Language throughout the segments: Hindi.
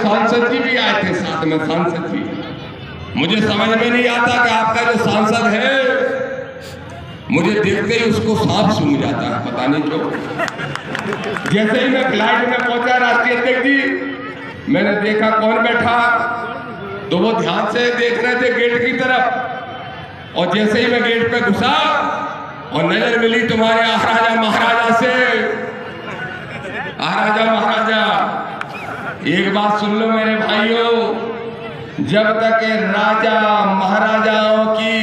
सांसद जी भी आए थे साथ में, सांसद जी। मुझे समझ में नहीं आता कि आपका जो सांसद है, मुझे देखते ही उसको सांप सूंघ जाता है, पता नहीं क्यों। जैसे ही मैं फ्लाइट में पहुंचा राष्ट्रीय अध्यक्ष जी, मैंने देखा कौन बैठा, तो वो ध्यान से देख रहे थे गेट की तरफ। और जैसे ही मैं गेट पे घुसा और नजर मिली तुम्हारे महाराजा महाराजा से, महाराजा महाराजा, एक बात सुन लो मेरे भाइयों, जब तक राजा महाराजाओं की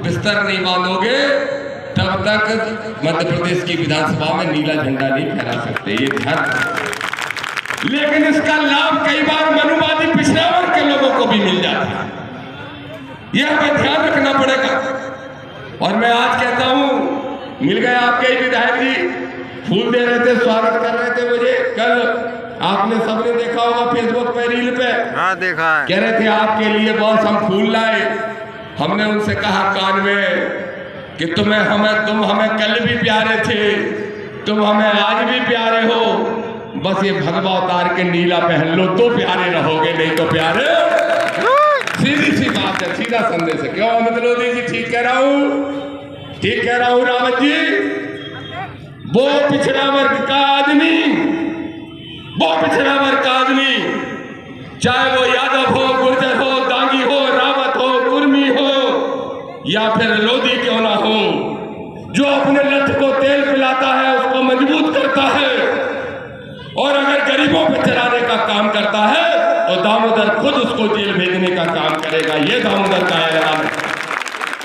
बिस्तर नहीं बांधोगे तब तक मध्य प्रदेश की विधानसभा में नीला झंडा नहीं फहरा सकते, ये ध्यान। लेकिन इसका लाभ कई बार मनुवादी पिछड़ा वर्ग के लोगों को भी मिल जाता है, यह हमें ध्यान रखना पड़ेगा। और मैं आज कहता हूं, मिल गए आपके ही विधायक जी, फूल दे रहे थे, स्वागत कर रहे थे मुझे। कल आपने सबने देखा होगा फेसबुक पे, रील पे। हाँ देखा है। कह रहे थे आपके लिए बॉस हम फूल लाए। हमने उनसे कहा कान में कि तुम हमें कल भी प्यारे थे, तुम हमें आज भी प्यारे हो, बस ये भगवा उतार के नीला पहन लो तो प्यारे रहोगे, नहीं तो प्यारे। सीधी सी बात है, सीधा संदेश है। क्यों अमित लोधी जी, ठीक कह रहा हूं, ठीक कह रहा हूं रावत जी। वो पिछड़ा वर्ग का आदमी, वो पिछड़ा वर्ग का आदमी, चाहे वो यादव हो, गुर्जर हो, दांगी हो, रावत हो, कुर्मी हो या फिर लोधी क्यों ना हो, जो अपने लठ को तेल पिलाता है, उसको मजबूत करता है। और अगर गरीबों पे चलाने का काम करता है तो दामोदर खुद उसको जेल भेजने का काम करेगा, ये दामोदर का ऐलान है।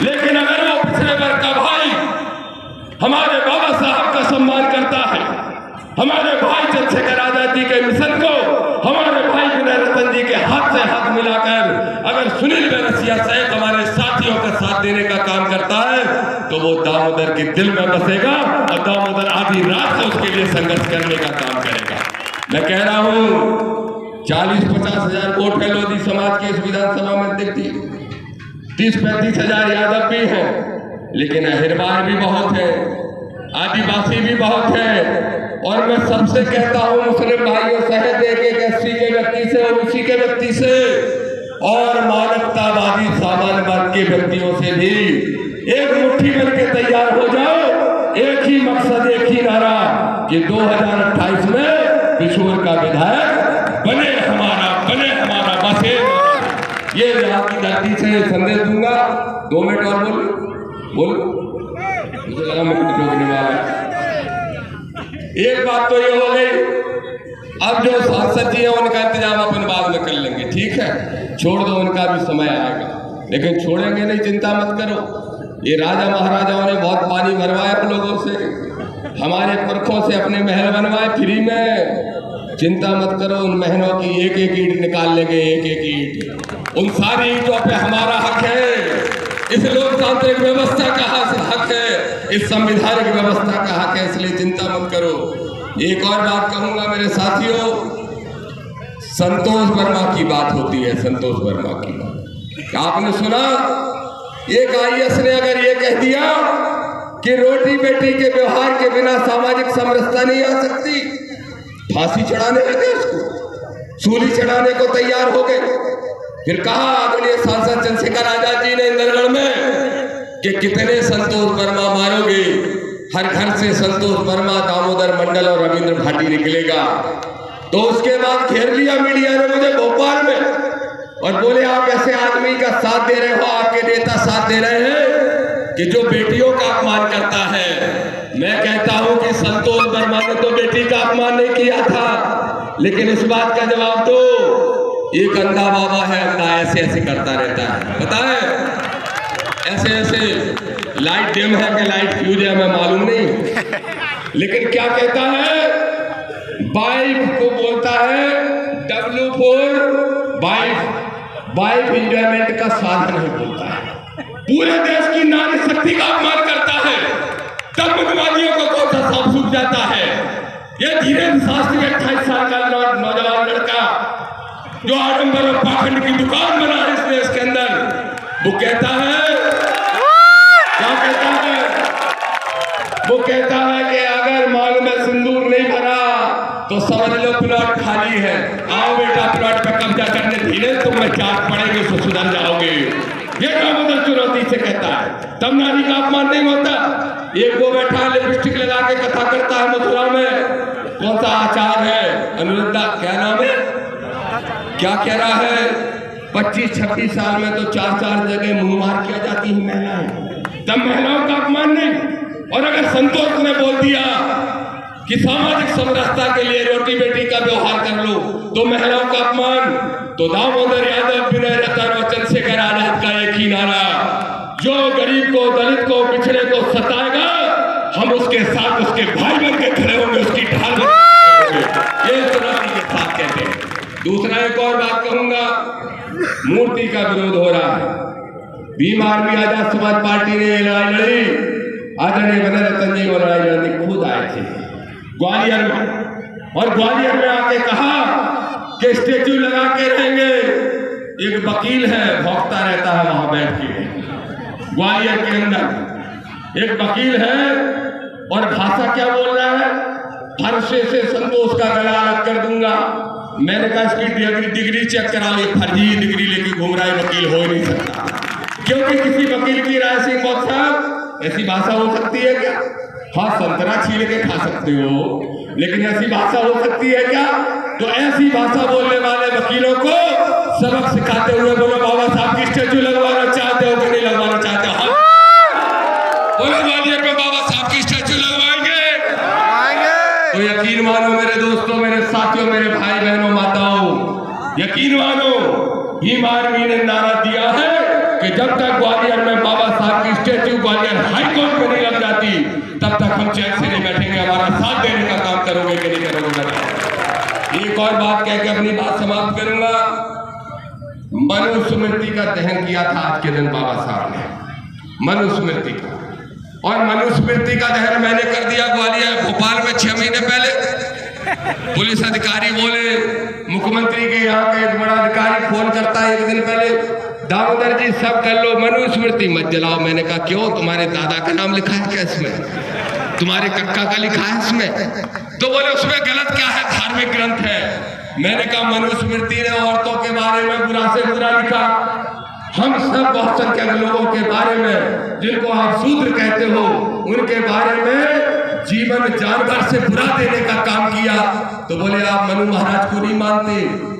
लेकिन अगर वो पिछड़े वर्ग का भाई हमारे बाबा साहब का सम्मान करता है, हमारे भाई चंद्रशेखर आजाद जी के मिशन को हमारे भाई विनय रतन जी के हाथ से हाथ मिलाकर अगर सुनील बेरसिया सहित हमारे साथियों का साथ देने का काम करता है, तो वो दामोदर के दिल में बसेगा और दामोदर आधी रात से उसके लिए संघर्ष करने का काम करेगा। मैं कह रहा हूं 40-50 हजार वोट है लोधी समाज के इस विधानसभा में, देखती 30-35 हजार यादव भी है, लेकिन अहिरवार भी बहुत है, आदिवासी भी बहुत है। और मैं सबसे कहता हूं, मुस्लिम भाइयों सहित एक एससी के व्यक्ति से, ओबीसी के व्यक्ति से और मानवतावादी सामान्य वर्ग के व्यक्तियों से भी एक मुट्ठी बन के तैयार हो जाओ। एक ही मकसद, एक ही नारा कि 2028 में पिछोर का विधायक बने हमारा बसे। ये यहाँ की धरती से संदेश दूंगा। 2 मिनट और बोल, मुझे लगा मैं कुछ रोकने वाला है। एक बात तो ये हो गई, अब जो सांसद जी है उनका इंतजाम अपन बाद में कर लेंगे, ठीक है, छोड़ दो, उनका भी समय आएगा, लेकिन छोड़ेंगे नहीं, चिंता मत करो। ये राजा महाराजाओं ने बहुत पानी भरवाया हम लोगों से, हमारे पुरखों से अपने महल बनवाए फ्री में, चिंता मत करो, उन महलों की एक एक ईंट निकाल लेंगे, एक एक ईंट। उन सारी ईंटों पे हमारा हक है, इस लोकतांत्रिक व्यवस्था का हक है, इस संवैधानिक व्यवस्था का हक है, इसलिए चिंता मत करो। एक और बात कहूंगा मेरे साथियों, संतोष वर्मा की बात होती है, संतोष वर्मा की। आपने सुना एक आईएएस ने अगर ये कह दिया कि रोटी बेटी के व्यवहार के बिना सामाजिक समरसता नहीं आ सकती, फांसी चढ़ाने लगे, उसको सूली चढ़ाने को तैयार हो गए। फिर कहा आदरणीय सांसद चंद्रशेखर आजाद जी ने इंदरगढ़ में कि कितने संतोष वर्मा मारोगे, हर घर से संतोष वर्मा, दामोदर मंडल और रविंद्र भाटी निकलेगा। तो उसके बाद घेर लिया मीडिया ने मुझे भोपाल में और बोले आप ऐसे आदमी का साथ दे रहे हो, आपके नेता साथ दे रहे हैं कि जो बेटियों का अपमान करता है। मैं कहता हूं कि संतोष वर्मा ने तो बेटी का अपमान नहीं किया था, लेकिन इस बात का जवाब दो, एक अंधा बाबा है, अंधा ऐसे ऐसे करता रहता है, पता है, ऐसे ऐसे लाइट डिम है कि लाइट फ्यूज है हमें मालूम नहीं, लेकिन क्या कहता है, वाइफ को बोलता है W4 वाइफ इंजॉयमेंट का साधन है बोलता है, पूरे देश की नारी शक्ति का अपमान करता है, तब मुसलमानियों को कौन सा सांप सूख जाता है। ये धीरेन्द्र शास्त्री 28 साल का नौजवान लड़का जो आडंबर और पाखंड की दुकान बना है इस देश के अंदर, वो कहता है, क्या कहता है, वो कहता है कि अगर मांग में सिंदूर नहीं भरा तो समझ लो प्लॉट खाली है, आओ बेटा धीरे तुम में जाग पड़ेगी तो सुधर जाओगे। ये दामोदर चुनौती से कहता है। तब नारी का अपमान नहीं होता। एक वो बैठा लिपस्टिक लगा के कथा करता है मथुरा में, कौन सा आचार है, अनुरुद्धा क्या नाम है, क्या कह रहा है, 25-26 साल में तो 4-4 जगह मुंह मार किया जाती है महिलाएं। तब महिलाओं का अपमान नहीं। और अगर संतोष ने बोल दिया कि सामाजिक समरसता के लिए रोटी बेटी का व्यवहार कर लो तो महिलाओं का अपमान, तो दामोदर यादव विनय रतन और चंद्रशेखर आजाद का एक ही नारा, जो गरीब को, दलित को, पिछड़े को सताएगा हम उसके साथ उसके भाई बन के खड़े होंगे, उसकी ढाल बन के। ये चुनौती के साथ कहते हैं। दूसरा एक और बात कहूंगा, मूर्ति का विरोध हो रहा है। भीम आर्मी आजाद समाज पार्टी ने लड़ाई लड़ी, आदरणीय विनय रतन जी वो लड़ाई लड़ने खुद आए थे ग्वालियर में, और ग्वालियर में आके कहा कि स्टेचू लगा के रहेंगे। एक वकील है भौंकता रहता है वहां बैठ के ग्वालियर के अंदर, एक वकील है और भाषा क्या बोल रहा है, फरसे से संतोष का गला अलग कर दूंगा। मैंने कहा इसकी डिग्री चेक करा ले, फर्जी डिग्री लेके घूम रहा है, वकील हो ही नहीं सकता। क्योंकि किसी वकील की राय से मौत साहब ऐसी भाषा हो सकती है क्या? हाँ, संतरा छील के खा सकते हो, लेकिन ऐसी भाषा हो सकती है क्या? तो ऐसी भाषा बोलने वाले वकीलों को सबक सिखाते हुए बोलो बाबा साहब की स्टैचू लगवाना चाहते हो कि नहीं लगवाना चाहते हो? बोलो ग्वालियर में बाबा साहब की स्टैचू लगवाएंगे। तो यकीन मानो मेरे दोस्तों, मेरे साथियों, मेरे भाई बहनों, माताओं, यकीन मानो भीम आर्मी ने नारा दिया है कि जब तक ग्वालियर में बाबा साहब की स्टैचू ग्वालियर हाईकोर्ट में नहीं लग जाती तब तक हम चैन से नहीं बैठेंगे। हमारा साथ देने का काम करोगे कि नहीं करोगे? एक और बात कह के अपनी बात समाप्त करूंगा। मनुस्मृति का दहन किया था आज के दिन बाबा साहब ने, मनुस्मृति का, और मनुस्मृति का दहन मैंने कर दिया ग्वालियर भोपाल में 6 महीने पहले। पुलिस अधिकारी बोले, मुख्यमंत्री के यहाँ का एक बड़ा अधिकारी फोन करता है 1 दिन पहले, दामोदर जी सब कर लो, मनुस्मृति मत जलाओ। मैंने कहा क्यों, तुम्हारे दादा का नाम लिखा है क्या इसमें, तुम्हारे कक्का का लिखा है इसमें? तो बोले उसमें गलत क्या है, धार्मिक ग्रंथ है। मैंने कहा मनुस्मृति ने औरतों के बारे में बुरा से बुरा लिखा। हम सब बहुत संख्यक लोगों के बारे में, जिनको आप शूद्र कहते हो, उनके बारे में जीवन जानवर से बुरा देने का काम किया। तो बोले आप मनु महाराज को नहीं मानते।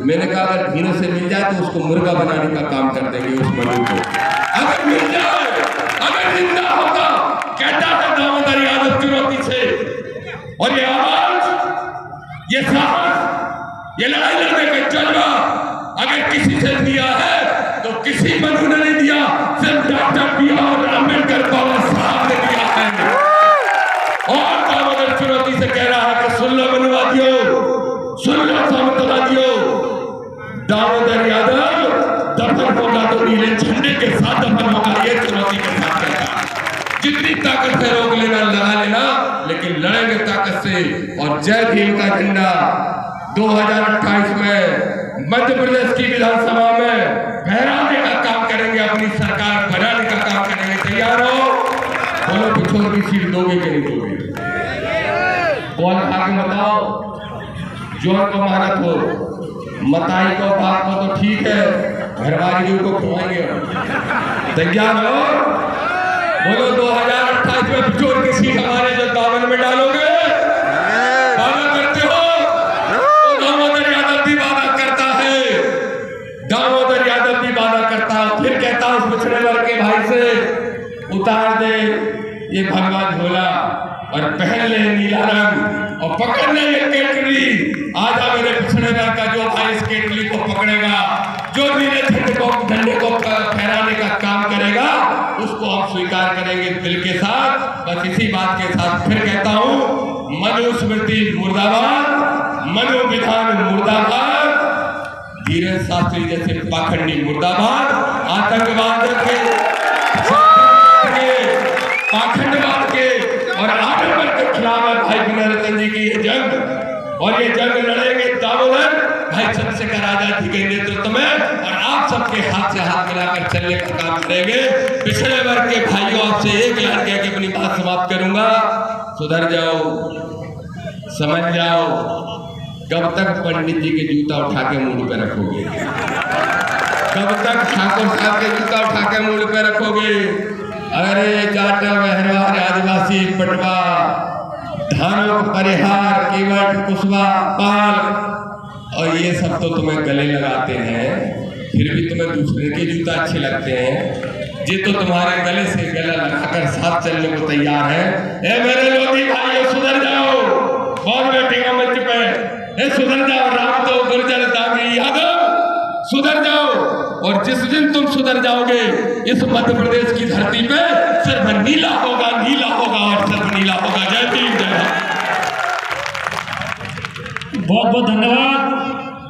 मैंने कहा अगर भीनों से मिल जाए तो उसको मुर्गा बनाने का काम कर देंगे उस मनु को, अगर मिल जाए, अगर जिंदा होगा। कहता है दामोदर यादव चुनौती से, और ये आवाज, ये साहस, ये लड़ाई लड़ने का जज्बा अगर किसी से दिया है तो किसी मनु ने नहीं दिया, सिर्फ डॉक्टर BR अम्बेडकर बाबा साहब ने दिया है। और दामोदर चुनौती से कह रहा है कि सुन लो मनुवादियों, सुन लो सामंतवादियों, दामोदर यादव दफन होगा तो नीले झंडे के साथ दफन होगा। ये चुनौती के साथ कहता है। जितनी ताकत है रोक लेना, लगा लेना, लेकिन लड़ेंगे ताकत से। और जय भीम का झंडा 2028 में मध्य प्रदेश की विधानसभा में फहराने का काम करेंगे, अपनी सरकार बनाने का काम करेंगे। तैयार हो? बोलो पिछोर की सीट दोगे कि नहीं दोगे? कौन खा के बताओ, जोर को महारत हो, मताई को बात को तो ठीक है, घरवाली को खुआएंगे। तैयार हो? बोलो 2028 में पिछोर की सीट हमारे जो दामन में डालोगे। वादा करते हो? तो दामोदर यादव भी वादा करता है, दामोदर यादव भी वादा करता है। फिर कहता है उस पिछड़े वर्ग के भाई से, उतार दे ये भगवा झोला और पहन ले नीला रंग और पकड़ ले ये केतली। आजा मेरे पिछड़े वर्ग का जो भाई इस केतली को पकड़ेगा, जो नीले झंडे को फहराने का काम करेगा, उसको हम स्वीकार करेंगे दिल के साथ। बस इसी बात के साथ फिर कहता हूँ, मनुस्मृति मुर्दाबाद, मनु विधान मुर्दाबाद, धीरेन्द्र शास्त्री जैसे पाखंडी मुर्दाबाद, आतंकवाद के, पाखंडवाद के और आडंबर के खिलाफ भाई विनय रतन जी की ये जंग, और ये जंग लड़ेंगे दामोदर भाई चंद्रशेखर आजाद जी के नेतृत्व में, और आप सबके हाथ से हाथ मिलाकर चलने का काम करेंगे। पिछड़े वर्ग के भाइयों, आपसे एक लाइन कह के अपनी बात समाप्त करूंगा, सुधर जाओ, समझ जाओ, कब तक पंडित जी के जूता उठा के मूड पे रखोगे? कब तक ठाकुर साहब के जूता उठा के मूड पे रखोगे? अरे जाटा महरवार आदिवासी पटवा धानुक परिहार केवट कुशवा पाल और ये सब तो तुम्हें गले लगाते हैं, फिर भी तुम्हें दूसरे के जूता अच्छे लगते हैं। ये तो तुम्हारे गले से गला लगाकर साथ चलने को तैयार है। ए मेरे लोधी भाइयों, सुधर जाओ, बहुत बैठेगा मंच पे। ए सुधर जाओ, राम तो गुर्जर दागी यादव, सुधर जाओ। और जिस दिन तुम सुधर जाओगे इस मध्य प्रदेश की धरती पे सिर्फ नीला होगा, नीला होगा और सिर्फ नीला होगा। जय भीम, जय भारत। बहुत बहुत धन्यवाद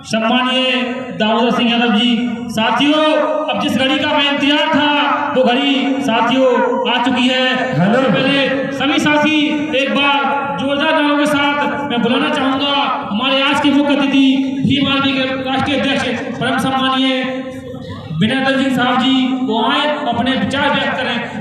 सम्मानीय दामोदर सिंह यादव जी। साथियों, अब जिस घड़ी का मैं इंतजार था वो घड़ी साथियों आ चुकी है। पहले सभी साथी एक बार जोरदार नारों के साथ मैं बुलाना चाहूंगा हमारे आज के मुख्य अतिथि भीम आर्मी के राष्ट्रीय अध्यक्ष परम सम्मानीय विनय दल सिंह साहब जी को आए अपने विचार व्यक्त करें।